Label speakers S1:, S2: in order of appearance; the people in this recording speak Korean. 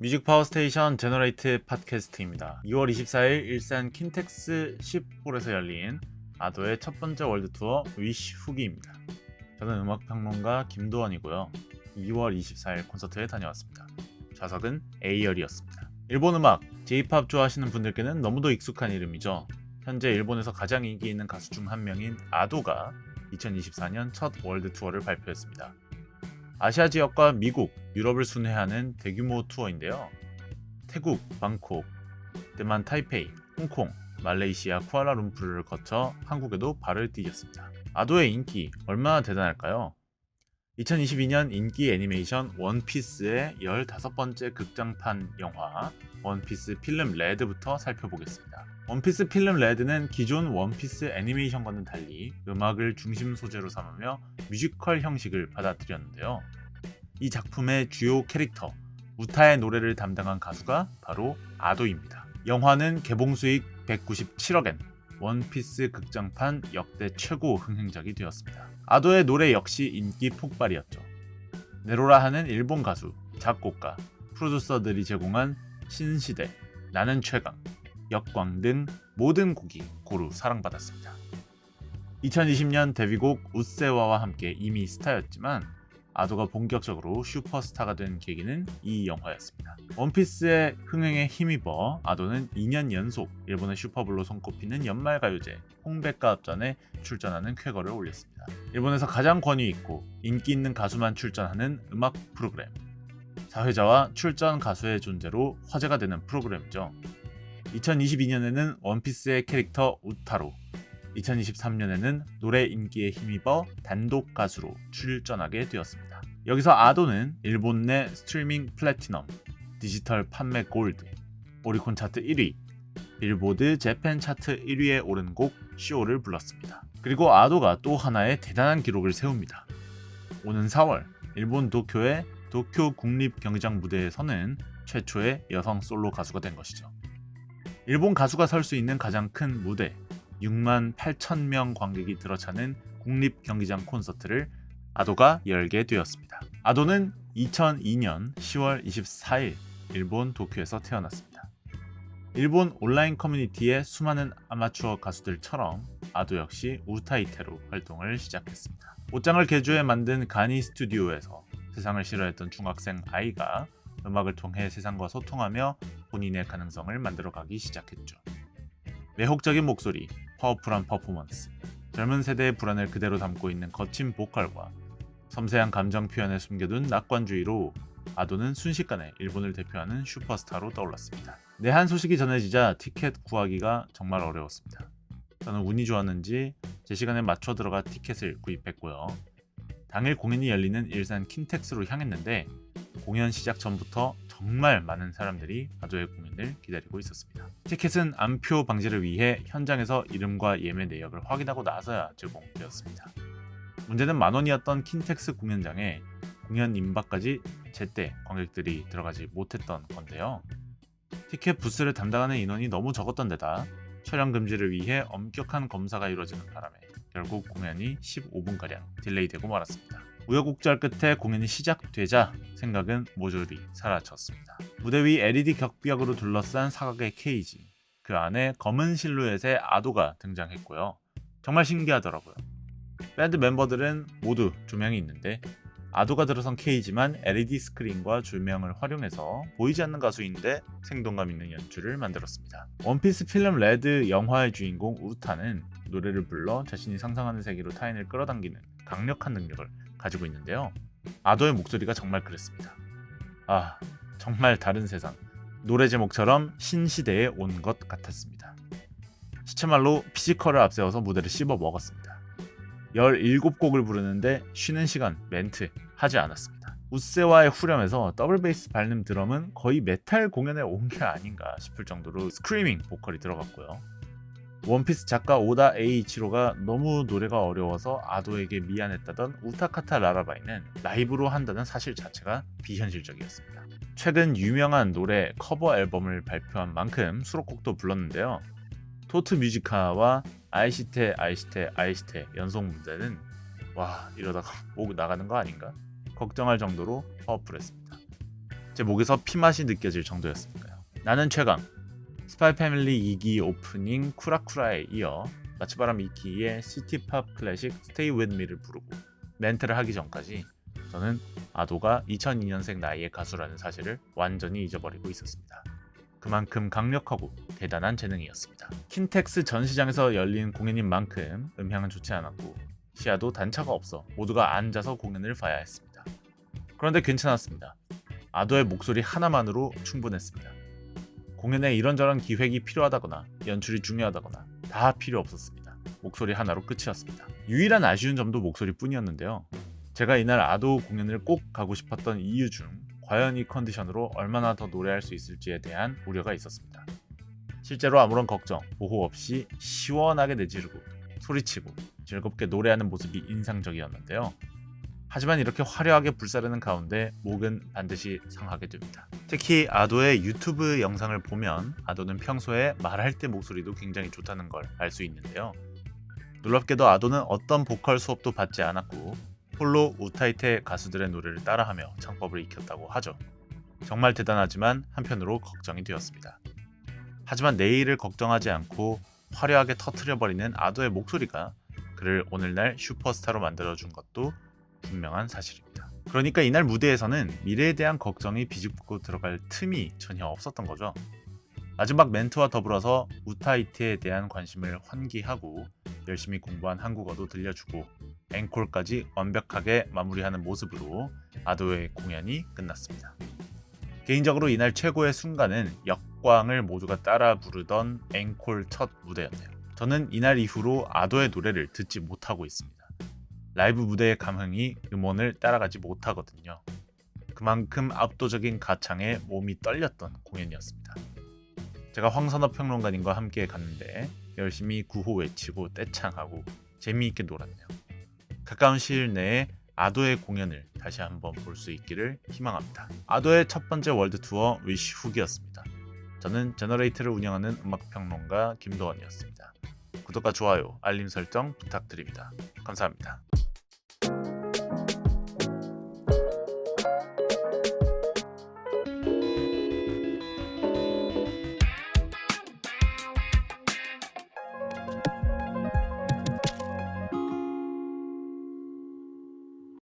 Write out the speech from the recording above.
S1: 뮤직 파워스테이션 제너레이트 팟캐스트입니다. 2월 24일 일산 킨텍스 10홀에서 열린 아도의 첫 번째 월드 투어 위쉬 후기입니다. 저는 음악평론가 김도원이고요. 2월 24일 콘서트에 다녀왔습니다. 좌석은 A열이었습니다. 일본 음악, J-POP 좋아하시는 분들께는 너무도 익숙한 이름이죠. 현재 일본에서 가장 인기 있는 가수 중 한 명인 아도가 2024년 첫 월드 투어를 발표했습니다. 아시아 지역과 미국, 유럽을 순회하는 대규모 투어인데요. 태국, 방콕, 대만 타이페이, 홍콩, 말레이시아 쿠알라룸푸르를 거쳐 한국에도 발을 디뎠습니다. 아도의 인기 얼마나 대단할까요? 2022년 인기 애니메이션 원피스의 15번째 극장판 영화 원피스 필름 레드부터 살펴보겠습니다. 원피스 필름 레드는 기존 원피스 애니메이션과는 달리 음악을 중심 소재로 삼으며 뮤지컬 형식을 받아들였는데요. 이 작품의 주요 캐릭터 우타의 노래를 담당한 가수가 바로 아도입니다. 영화는 개봉 수익 197억엔, 원피스 극장판 역대 최고 흥행작이 되었습니다. 아도의 노래 역시 인기 폭발이었죠. 네로라 하는 일본 가수, 작곡가, 프로듀서들이 제공한 신시대, 나는 최강, 역광 등 모든 곡이 고루 사랑받았습니다. 2020년 데뷔곡 우세와와 함께 이미 스타였지만 아도가 본격적으로 슈퍼스타가 된 계기는 이 영화였습니다. 원피스의 흥행에 힘입어 아도는 2년 연속 일본의 슈퍼블로 손꼽히는 연말가요제 홍백가업전에 출전하는 쾌거를 올렸습니다. 일본에서 가장 권위 있고 인기 있는 가수만 출전하는 음악 프로그램, 사회자와 출전 가수의 존재로 화제가 되는 프로그램이죠. 2022년에는 원피스의 캐릭터 우타로, 2023년에는 노래 인기에 힘입어 단독 가수로 출전하게 되었습니다. 여기서 아도는 일본 내 스트리밍 플래티넘, 디지털 판매 골드, 오리콘 차트 1위, 빌보드 재팬 차트 1위에 오른 곡 쇼를 불렀습니다. 그리고 아도가 또 하나의 대단한 기록을 세웁니다. 오는 4월 일본 도쿄의 도쿄 국립경기장 무대에 서는 최초의 여성 솔로 가수가 된 것이죠. 일본 가수가 설 수 있는 가장 큰 무대, 6만 8천 명 관객이 들어차는 국립경기장 콘서트를 아도가 열게 되었습니다. 아도는 2002년 10월 24일 일본 도쿄에서 태어났습니다. 일본 온라인 커뮤니티의 수많은 아마추어 가수들처럼 아도 역시 우타이테로 활동을 시작했습니다. 옷장을 개조해 만든 가니 스튜디오에서 세상을 싫어했던 중학생 아이가 음악을 통해 세상과 소통하며 본인의 가능성을 만들어가기 시작했죠. 매혹적인 목소리, 파워풀한 퍼포먼스, 젊은 세대의 불안을 그대로 담고 있는 거친 보컬과 섬세한 감정 표현에 숨겨둔 낙관주의로 아도는 순식간에 일본을 대표하는 슈퍼스타로 떠올랐습니다. 내한 소식이 전해지자 티켓 구하기가 정말 어려웠습니다. 저는 운이 좋았는지 제 시간에 맞춰 들어가 티켓을 구입했고요. 당일 공연이 열리는 일산 킨텍스로 향했는데 공연 시작 전부터 정말 많은 사람들이 아도의 공연을 기다리고 있었습니다. 티켓은 암표 방지를 위해 현장에서 이름과 예매 내역을 확인하고 나서야 제공되었습니다. 문제는 만원이었던 킨텍스 공연장에 공연 임박까지 제때 관객들이 들어가지 못했던 건데요. 티켓 부스를 담당하는 인원이 너무 적었던 데다 촬영 금지를 위해 엄격한 검사가 이루어지는 바람에 결국 공연이 15분가량 딜레이되고 말았습니다. 우여곡절 끝에 공연이 시작되자 생각은 모조리 사라졌습니다. 무대 위 LED 격벽으로 둘러싼 사각의 케이지, 그 안에 검은 실루엣의 아도가 등장했고요. 정말 신기하더라고요. 밴드 멤버들은 모두 조명이 있는데 아도가 들어선 케이지만 LED 스크린과 조명을 활용해서 보이지 않는 가수인데 생동감 있는 연출을 만들었습니다. 원피스 필름 레드 영화의 주인공 우타는 노래를 불러 자신이 상상하는 세계로 타인을 끌어당기는 강력한 능력을 가지고 있는데요. 아도의 목소리가 정말 그랬습니다. 아, 정말 다른 세상. 노래 제목처럼 신시대에 온 것 같았습니다. 시체말로 피지컬을 앞세워서 무대를 씹어 먹었습니다. 17곡을 부르는데 쉬는 시간, 멘트 하지 않았습니다. 우세와의 후렴에서 더블 베이스 밟는 드럼은 거의 메탈 공연에 온 게 아닌가 싶을 정도로 스크리밍 보컬이 들어갔고요. 원피스 작가 오다 에이치로가 너무 노래가 어려워서 아도에게 미안했다던 우타카타 라라바이는 라이브로 한다는 사실 자체가 비현실적이었습니다. 최근 유명한 노래 커버 앨범을 발표한 만큼 수록곡도 불렀는데요. 토트 뮤지카와 아이시테 아이시테 아이시테 연속 무대는 와, 이러다가 목 나가는 거 아닌가 걱정할 정도로 파워풀했습니다. 제 목에서 피맛이 느껴질 정도였으니까요. 나는 최강, 스파이 패밀리 2기 오프닝 쿠라쿠라에 이어 마츠바람 2기의 시티팝 클래식 Stay With Me를 부르고 멘트를 하기 전까지 저는 아도가 2002년생 나이의 가수라는 사실을 완전히 잊어버리고 있었습니다. 그만큼 강력하고 대단한 재능이었습니다. 킨텍스 전시장에서 열린 공연인 만큼 음향은 좋지 않았고 시야도 단차가 없어 모두가 앉아서 공연을 봐야 했습니다. 그런데 괜찮았습니다. 아도의 목소리 하나만으로 충분했습니다. 공연에 이런저런 기획이 필요하다거나 연출이 중요하다거나 다 필요 없었습니다. 목소리 하나로 끝이었습니다. 유일한 아쉬운 점도 목소리뿐이었는데요. 제가 이날 아도 공연을 꼭 가고 싶었던 이유 중 과연 이 컨디션으로 얼마나 더 노래할 수 있을지에 대한 우려가 있었습니다. 실제로 아무런 걱정, 보호 없이 시원하게 내지르고 소리치고 즐겁게 노래하는 모습이 인상적이었는데요. 하지만 이렇게 화려하게 불사르는 가운데 목은 반드시 상하게 됩니다. 특히 아도의 유튜브 영상을 보면 아도는 평소에 말할 때 목소리도 굉장히 좋다는 걸 알 수 있는데요. 놀랍게도 아도는 어떤 보컬 수업도 받지 않았고 홀로 우타이테 가수들의 노래를 따라하며 창법을 익혔다고 하죠. 정말 대단하지만 한편으로 걱정이 되었습니다. 하지만 내일을 걱정하지 않고 화려하게 터트려버리는 아도의 목소리가 그를 오늘날 슈퍼스타로 만들어준 것도 분명한 사실입니다. 그러니까 이날 무대에서는 미래에 대한 걱정이 비집고 들어갈 틈이 전혀 없었던 거죠. 마지막 멘트와 더불어서 우타이테에 대한 관심을 환기하고 열심히 공부한 한국어도 들려주고 앵콜까지 완벽하게 마무리하는 모습으로 아도의 공연이 끝났습니다. 개인적으로 이날 최고의 순간은 역광을 모두가 따라 부르던 앵콜 첫 무대였네요. 저는 이날 이후로 아도의 노래를 듣지 못하고 있습니다. 라이브 무대의 감흥이 음원을 따라가지 못하거든요. 그만큼 압도적인 가창에 몸이 떨렸던 공연이었습니다. 제가 황선업 평론가님과 함께 갔는데 열심히 구호 외치고 떼창하고 재미있게 놀았네요. 가까운 시일 내에 아도의 공연을 다시 한번 볼 수 있기를 희망합니다. 아도의 첫 번째 월드 투어 위시 후기였습니다. 저는 제너레이트를 운영하는 음악평론가 김도원이었습니다. 구독과 좋아요, 알림 설정 부탁드립니다. 감사합니다.